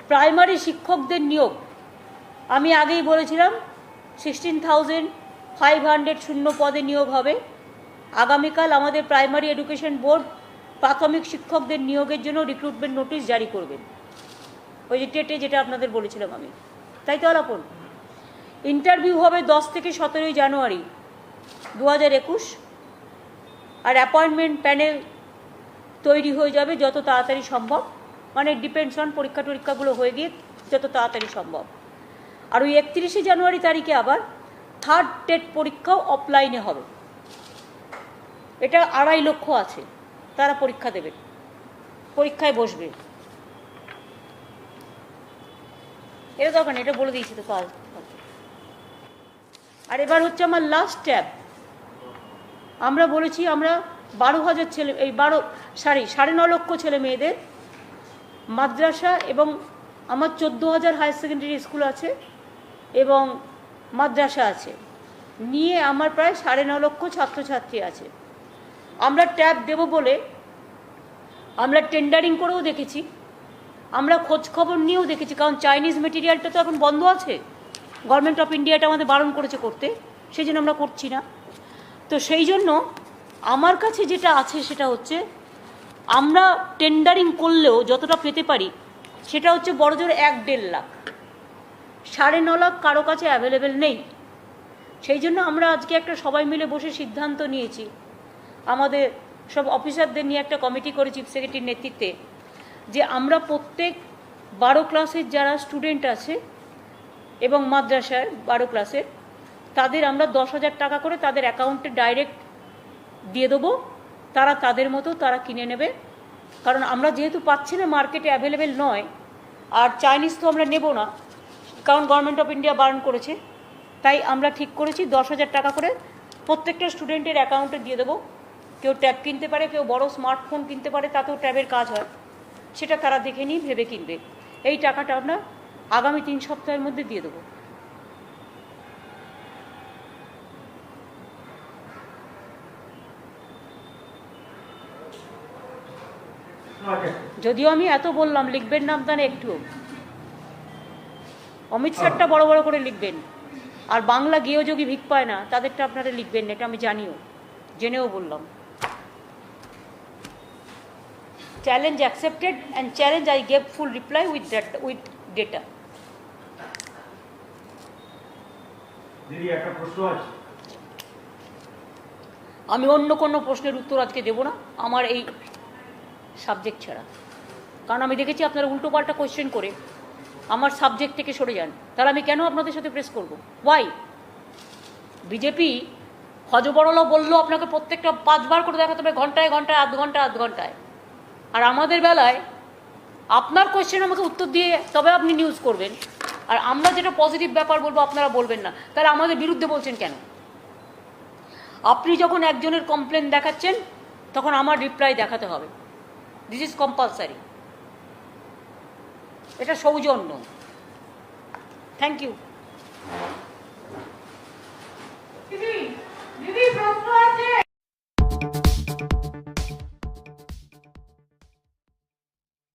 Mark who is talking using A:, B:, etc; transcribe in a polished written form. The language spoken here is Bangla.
A: প্রাইমারি শিক্ষকদের নিয়োগ আমি আগেই বলেছিলাম 16,500 শূন্য পদে নিয়োগ হবে। আগামীকাল আমাদের প্রাইমারি এডুকেশন বোর্ড প্রাথমিক শিক্ষকদের নিয়োগের জন্য রিক্রুটমেন্ট নোটিশ জারি করবেন, ওই যে টেটে যেটা আপনাদের বলেছিলাম আমি, তাই তো আলাপন। ইন্টারভিউ হবে 10 থেকে 17 জানুয়ারি 2021, আর অ্যাপয়েন্টমেন্ট প্যানেল তৈরি হয়ে যাবে যত তাড়াতাড়ি সম্ভব, মানে ডিপেন্ডস অন পরীক্ষাগুলো হয়ে গিয়ে যত তাড়াতাড়ি সম্ভব। আর ওই 31শে জানুয়ারি তারিখে আবার থার্ড টেট পরীক্ষাও অফলাইনে হবে। এটা 2.5 লক্ষ আছে, তারা পরীক্ষা দেবে, পরীক্ষায় বসবে। এটা দরকার নেই, এটা বলে দিয়েছি তো কাল। আর এবার হচ্ছে আমার লাস্ট ট্যাব। আমরা বলেছি আমরা 12,000 ছেলে, এই 9.5 লক্ষ ছেলে মেয়েদের মাদ্রাসা এবং আমার 14,000 হায়ার সেকেন্ডারি স্কুল আছে এবং মাদ্রাসা আছে, নিয়ে আমার প্রায় 9.5 লক্ষ ছাত্রছাত্রী আছে। আমরা ট্যাব দেব বলে আমরা টেন্ডারিং করেও দেখেছি, আমরা খোঁজ খবর নিয়েও দেখেছি, কারণ চাইনিজ মেটেরিয়ালটা তো এখন বন্ধ আছে, গভর্নমেন্ট অফ ইন্ডিয়াটা আমাদের বারণ করেছে করতে, সেই জন্য আমরা করছি না। তো সেই জন্য আমার কাছে যেটা আছে সেটা হচ্ছে আমরা টেন্ডারিং করলেও যতটা পেতে পারি সেটা হচ্ছে বড়জোর 1-1.5 লাখ, 9.5 লাখ কারো কাছে অ্যাভেলেবেল নেই। সেই জন্য আমরা আজকে একটা সবাই মিলে বসে সিদ্ধান্ত নিয়েছি, আমাদের সব অফিসারদের নিয়ে একটা কমিটি করে চিফ সেক্রেটারির নেতৃত্বে, যে আমরা প্রত্যেক 12 ক্লাসের যারা স্টুডেন্ট আছে এবং মাদ্রাসার 12 ক্লাসের তাদের আমরা 10,000 টাকা করে তাদের অ্যাকাউন্টে ডাইরেক্ট দিয়ে দেবো, তারা তাদের মতো তারা কিনে নেবে। কারণ আমরা যেহেতু পাচ্ছি না, মার্কেটে অ্যাভেলেবেল নয়, আর চাইনিজ তো আমরা নেব না, কারণ গভর্নমেন্ট অফ ইন্ডিয়া বারণ করেছে, তাই আমরা ঠিক করেছি 10,000 টাকা করে প্রত্যেকটা স্টুডেন্টের অ্যাকাউন্টে দিয়ে দেবো। কেউ ট্যাব কিনতে পারে, কেউ বড় স্মার্টফোন কিনতে পারে, তাতেও ট্যাবের কাজ হয়, সেটা তারা দেখে নিয়ে ভেবে কিনবে। এই টাকাটা আমরা আগামী 3 সপ্তাহের মধ্যে দিয়ে দেবো। যদিও আমি এত বললাম, লিখবেন না আপনারা একটু, অমিত স্যারটা বড় বড় করে লিখবেন, আর বাংলা গেয়যোগী ভিক পায় না তাদেরটা আপনারা লিখবেন না, এটা আমি জানিও, জেনেও বললাম। Challenge accepted and challenge I gave full reply with data. আমি অন্য কোনো প্রশ্নের উত্তর আজকে দেবো না আমার এই সাবজেক্ট ছাড়া, কারণ আমি দেখেছি আপনারা উল্টো পাল্টা কোয়েশ্চেন করে আমার সাবজেক্ট থেকে সরে যান, তাহলে আমি কেন আপনাদের সাথে প্রেস করব? ওয়াই? বিজেপি হজবরল বললো আপনাকে প্রত্যেকটা 5 বার করে দেখাতে হবে, ঘন্টায় ঘন্টায়, আধ ঘন্টায়, আর আমাদের বেলায় আপনার কোয়েশ্চেন আমাকে উত্তর দিয়ে তবে আপনি নিউজ করবেন, আর আমরা যেটা পজিটিভ ব্যাপার বলবো আপনারা বলবেন না, তাহলে আমাদের বিরুদ্ধে বলছেন কেন? আপনি যখন একজনের কমপ্লেন দেখাচ্ছেন তখন আমার রিপ্লাই দেখাতে হবে, দিস ইজ কম্পালসারি, এটা সৌজন্য। Thank you.
B: দিদি প্রশ্ন